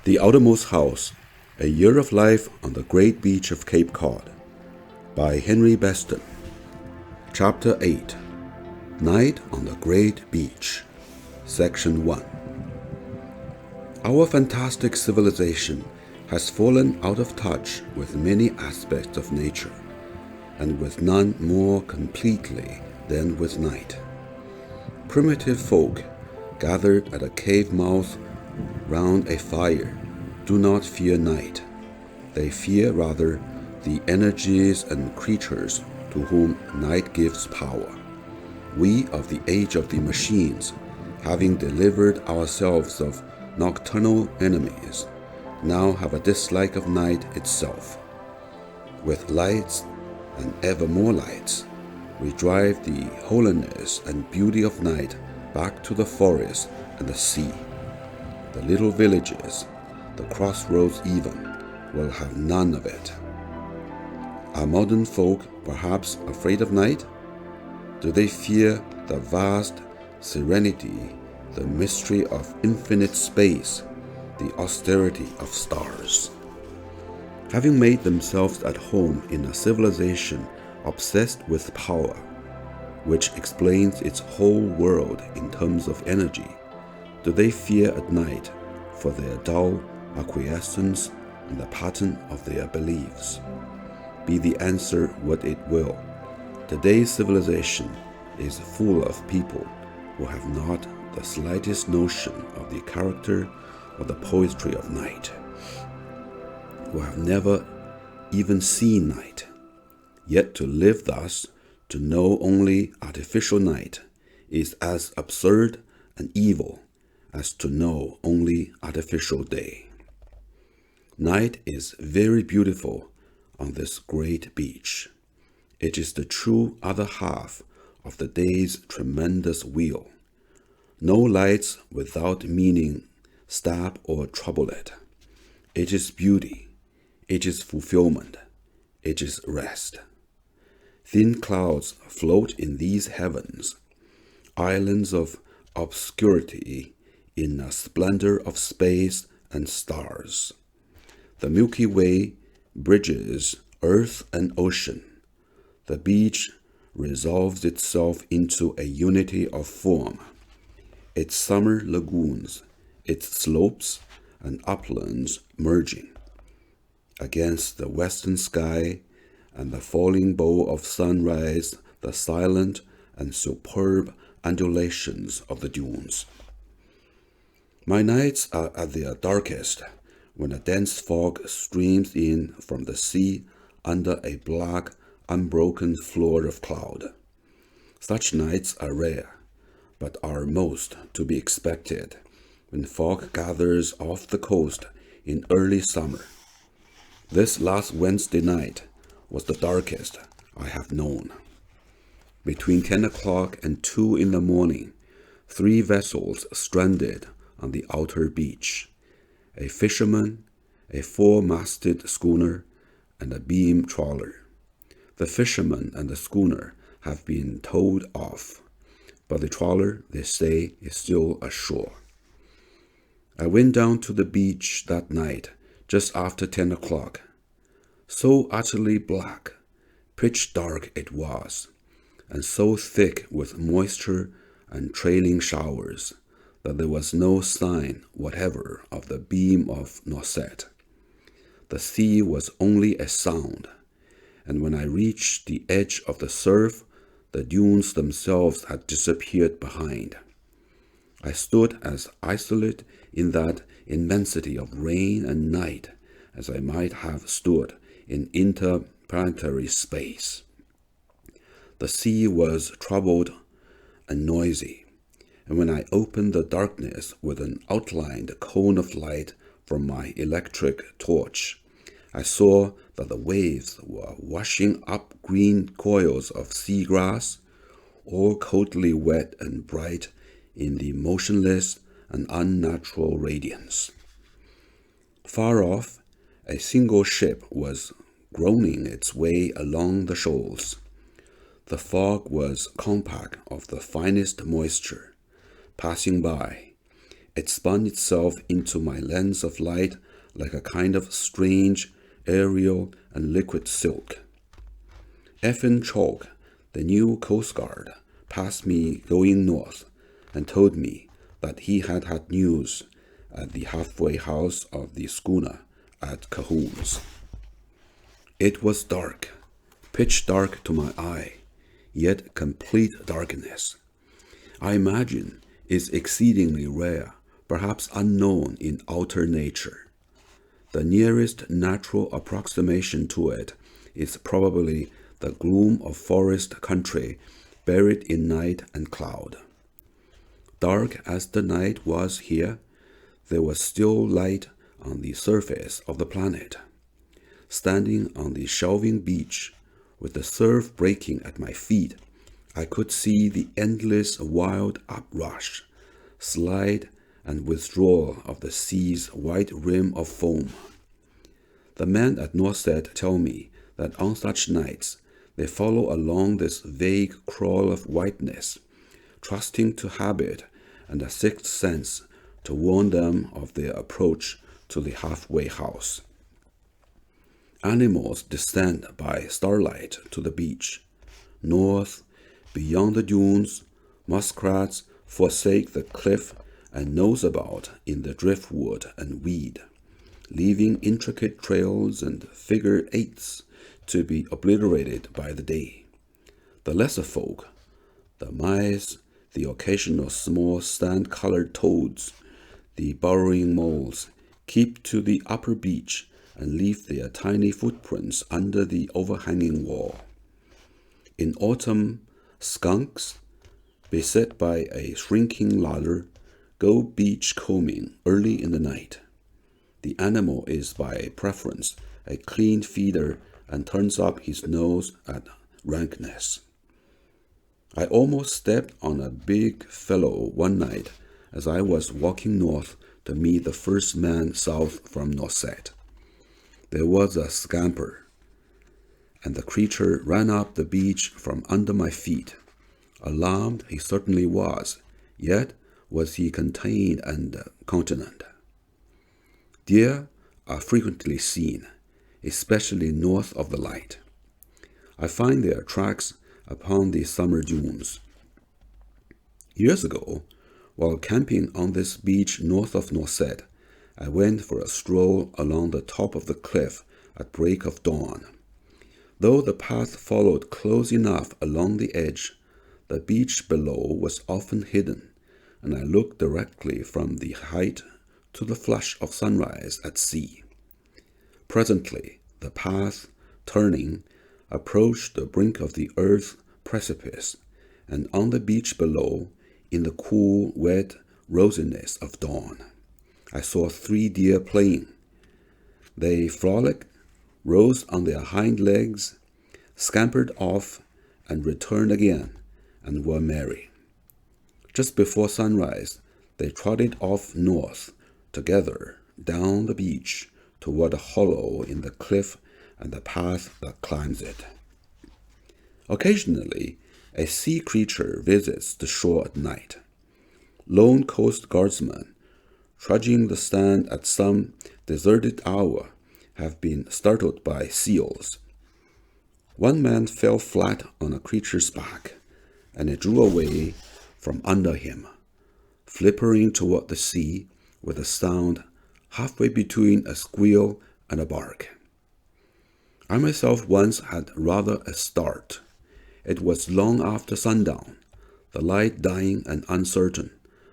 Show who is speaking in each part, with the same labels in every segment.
Speaker 1: The Outermost House, A Year of Life on the Great Beach of Cape Cod by Henry Beston. Chapter 8, Night on the Great Beach, Section 1. Our fantastic civilization has fallen out of touch with many aspects of nature, and with none more completely than with night. Primitive folk gathered at a cave mouth round a fire do not fear night. They fear rather the energies and creatures to whom night gives power. We of the age of the machines, having delivered ourselves of nocturnal enemies, now have a dislike of night itself. With lights and ever more lights, we drive the holiness and beauty of night back to the forest and the sea. The little villages, the crossroads even, will have none of it. Are modern folk perhaps afraid of night? Do they fear the vast serenity, the mystery of infinite space, the austerity of stars? Having made themselves at home in a civilization obsessed with power, which explains its whole world in terms of energy, do they fear at night for their dull acquiescence in the pattern of their beliefs? Be the answer what it will, today's civilization is full of people who have not the slightest notion of the character or the poetry of night, who have never even seen night. Yet to live thus, to know only artificial night, is as absurd and evil as to know only artificial day. Night is very beautiful on this great beach. It is the true other half of the day's tremendous wheel. No lights without meaning stab or trouble it. It is beauty, it is fulfillment, it is rest. Thin clouds float in these heavens, islands of obscurity in a splendor of space and stars. The Milky Way bridges earth and ocean. The beach resolves itself into a unity of form. Its summer lagoons, its slopes and uplands merging. Against the western sky and the falling bow of sunrise, the silent and superb undulations of the dunes. My nights are at their darkest when a dense fog streams in from the sea under a black, unbroken floor of cloud. Such nights are rare, but are most to be expected when fog gathers off the coast in early summer. This last Wednesday night was the darkest I have known. Between 10 o'clock and 2 in the morning, 3 vessels stranded on the outer beach. A fisherman, a 4-masted schooner, and a beam trawler. The fisherman and the schooner have been towed off, but the trawler, they say, is still ashore. I went down to the beach that night just after 10 o'clock. So utterly black, pitch dark it was, and so thick with moisture and trailing showers, that there was no sign whatever of the beam of Nauset. The sea was only a sound, and when I reached the edge of the surf, the dunes themselves had disappeared behind. I stood as isolate in that immensity of rain and night as I might have stood in interplanetary space. The sea was troubled and noisy, and when I opened the darkness with an outlined cone of light from my electric torch, I saw that the waves were washing up green coils of seagrass, all coldly wet and bright in the motionless and unnatural radiance. Far off, a single ship was groaning its way along the shoals. The fog was compact of the finest moisture, passing by, It spun itself into my lens of light like a kind of strange, aerial, and liquid silk. Effin Chalk, the new Coast Guard, passed me going north and told me that he had had news at the halfway house of the schooner at Cahoon's. It was dark, pitch dark to my eye, yet complete darkness. I imagine it's exceedingly rare, perhaps unknown in outer nature. The nearest natural approximation to it is probably the gloom of forest country buried in night and cloud. Dark as the night was here, there was still light on the surface of the planet. Standing on the shelving beach, with the surf breaking at my feet, I could see the endless wild uprush, slide, and withdrawal of the sea's white rim of foam. The men at Norset tell me that on such nights they follow along this vague crawl of whiteness, trusting to habit and a sixth sense to warn them of their approach to the halfway house. Animals descend by starlight to the beach. North, beyond the dunes, muskrats forsake the cliff and nose about in the driftwood and weed, leaving intricate trails and figure eights to be obliterated by the day. The lesser folk, the mice, the occasional small sand-colored toads, the burrowing moles, keep to the upper beach and leave their tiny footprints under the overhanging wall. In autumn, skunks, beset by a shrinking ladder, go beach combing early in the night. The animal is by preference a clean feeder and turns up his nose at rankness. I almost stepped on a big fellow one night as I was walking north to meet the first man south from Norset. There was a scamper, and the creature ran up the beach from under my feet. Alarmed he certainly was, yet was he contained and continent. Deer are frequently seen, especially north of the light. I find their tracks upon the summer dunes. Years ago, while camping on this beach north of Norset, I went for a stroll along the top of the cliff at break of dawn. Though the path followed close enough along the edge, the beach below was often hidden, and I looked directly from the height to the flush of sunrise at sea. Presently, the path, turning, approached the brink of the earth's precipice, and on the beach below, in the cool, wet rosiness of dawn, I saw 3 deer playing. They frolicked, rose on their hind legs, scampered off, and returned again, and were merry. Just before sunrise, they trotted off north, together, down the beach, toward a hollow in the cliff and the path that climbs it. Occasionally, a sea creature visits the shore at night. Lone coast guardsmen, trudging the sand at some deserted hour, have been startled by seals. One man fell flat on a creature's back, and it drew away from under him, flippering toward the sea with a sound halfway between a squeal and a bark. I myself once had rather a start. It was long after sundown, the light dying and uncertain,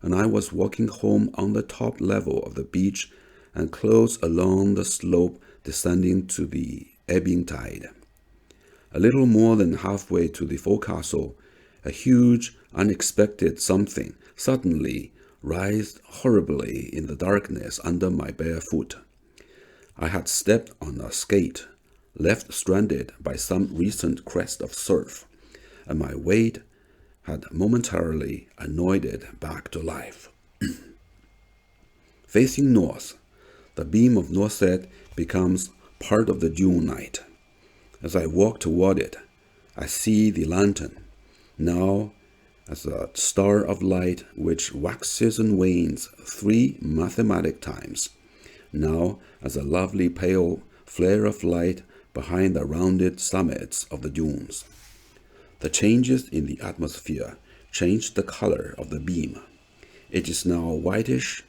Speaker 1: and I was walking home on the top level of the beach and close along the slope descending to the ebbing tide. A little more than halfway to the forecastle, a huge, unexpected something suddenly writhed horribly in the darkness under my bare foot. I had stepped on a skate, left stranded by some recent crest of surf, and my weight had momentarily annoyed it back to life. Facing north, the beam of Norset becomes part of the dune night. As I walk toward it, I see the lantern, now as a star of light which waxes and wanes 3 mathematic times, now as a lovely pale flare of light behind the rounded summits of the dunes. The changes in the atmosphere changed the color of the beam. It is now whitish,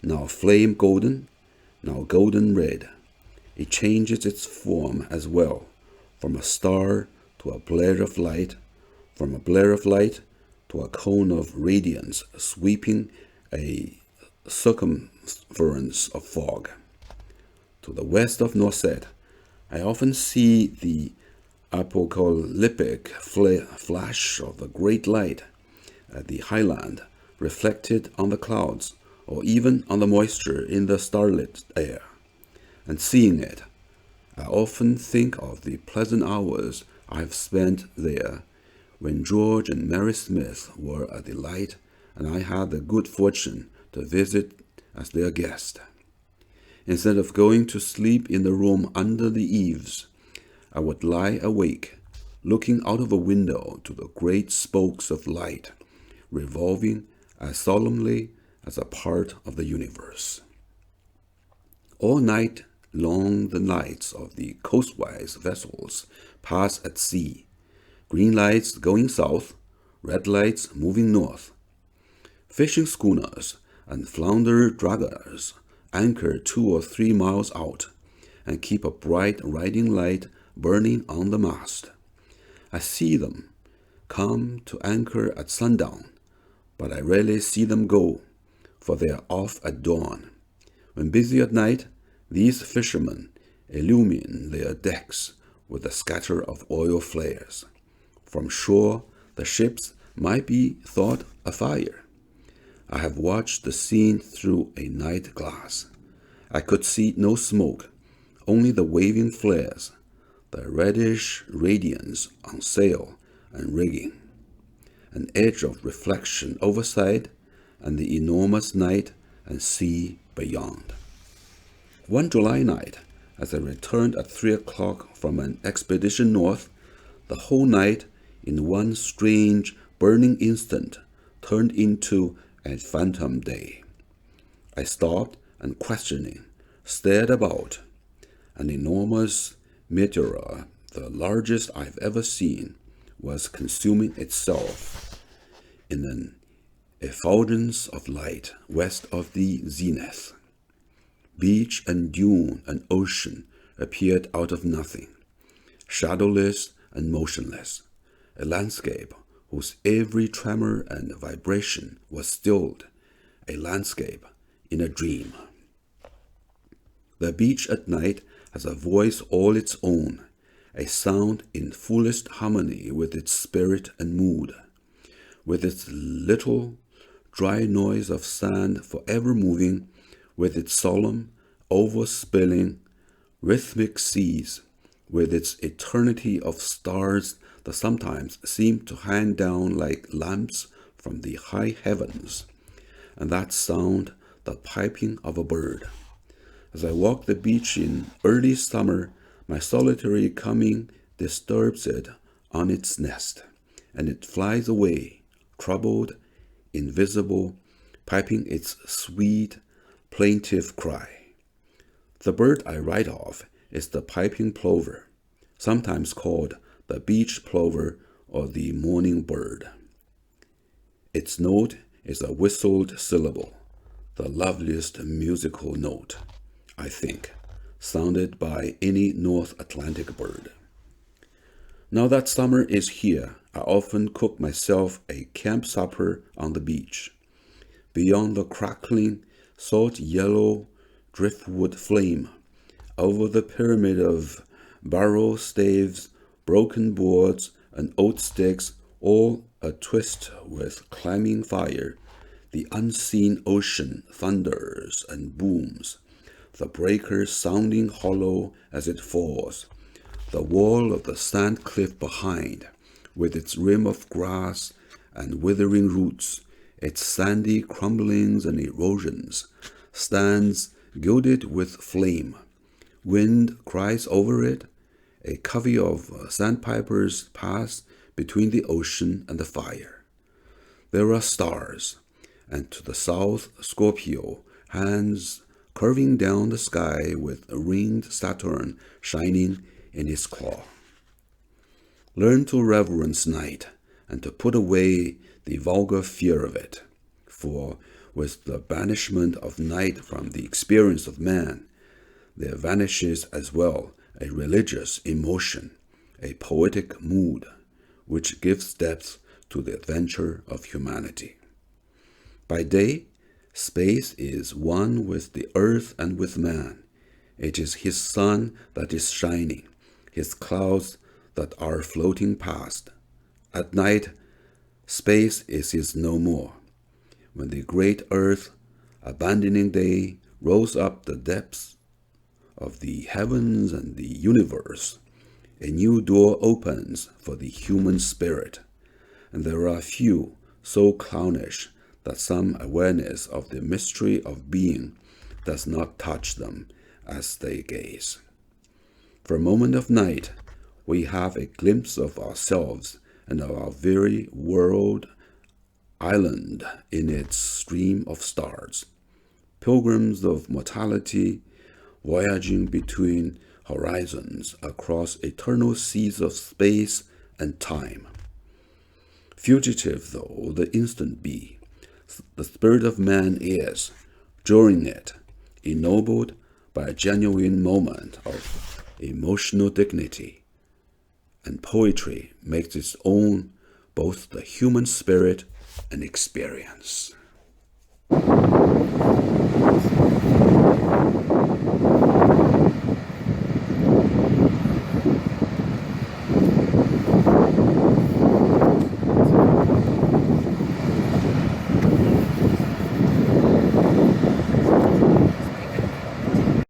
Speaker 1: now flame golden, now golden red. It changes its form as well, from a star to a blare of light, from a blare of light to a cone of radiance sweeping a circumference of fog. To the west of Norset, I often see the apocalyptic flash of a great light at the highland reflected on the clouds or even on the moisture in the starlit air. And seeing it, I often think of the pleasant hours I've spent there when George and Mary Smith were a delight and I had the good fortune to visit as their guest. Instead of going to sleep in the room under the eaves, I would lie awake, looking out of a window to the great spokes of light, revolving as solemnly as a part of the universe. All night long the lights of the coastwise vessels pass at sea, green lights going south, red lights moving north. Fishing schooners and flounder draggers anchor 2 or 3 miles out and keep a bright riding light burning on the mast. I see them come to anchor at sundown, but I rarely see them go, for they are off at dawn. When busy at night, these fishermen illumine their decks with a scatter of oil flares. From shore, the ships might be thought afire. I have watched the scene through a night glass. I could see no smoke, only the waving flares, the reddish radiance on sail and rigging, an edge of reflection overside, and the enormous night and sea beyond. One July night, as I returned at 3 o'clock from an expedition north, the whole night, in one strange burning instant, turned into a phantom day. I stopped and, questioning, stared about. An enormous meteor, the largest I've ever seen, was consuming itself in an effulgence of light west of the zenith. Beach and dune and ocean appeared out of nothing, shadowless and motionless, a landscape whose every tremor and vibration was stilled, a landscape in a dream. The beach at night has a voice all its own, a sound in fullest harmony with its spirit and mood, with its little dry noise of sand forever moving, with its solemn, overspilling, rhythmic seas, with its eternity of stars that sometimes seem to hang down like lamps from the high heavens, and that sound, the piping of a bird. As I walk the beach in early summer, my solitary coming disturbs it on its nest, and it flies away, troubled, invisible, piping its sweet, plaintive cry. The bird I write of is the piping plover, sometimes called the beach plover or the morning bird. Its note is a whistled syllable, the loveliest musical note, I think, sounded by any North Atlantic bird. Now that summer is here, I often cook myself a camp supper on the beach. Beyond the crackling, salt yellow driftwood flame, over the pyramid of barrel staves, broken boards, and oat sticks, all atwist with climbing fire, the unseen ocean thunders and booms, the breakers sounding hollow as it falls, the wall of the sand cliff behind, with its rim of grass and withering roots, its sandy crumblings and erosions, stands gilded with flame. Wind cries over it. A covey of sandpipers pass between the ocean and the fire. there are stars, and to the south Scorpio hangs curving down the sky with a ringed Saturn shining in his claw. Learn to reverence night and to put away the vulgar fear of it, for with the banishment of night from the experience of man, there vanishes as well a religious emotion, a poetic mood, which gives depth to the adventure of humanity. By day, space is one with the earth and with man. It is his sun that is shining, his clouds that are floating past. At night, space is his no more. When the great earth, abandoning day, rolls up the depths of the heavens and the universe, a new door opens for the human spirit, and there are few so clownish that some awareness of the mystery of being does not touch them as they gaze. For a moment of night, we have a glimpse of ourselves and of our very world island in its stream of stars, pilgrims of mortality, voyaging between horizons across eternal seas of space and time. Fugitive though the instant be, the spirit of man is, during it, ennobled by a genuine moment of emotional dignity, and poetry makes its own both the human spirit and experience.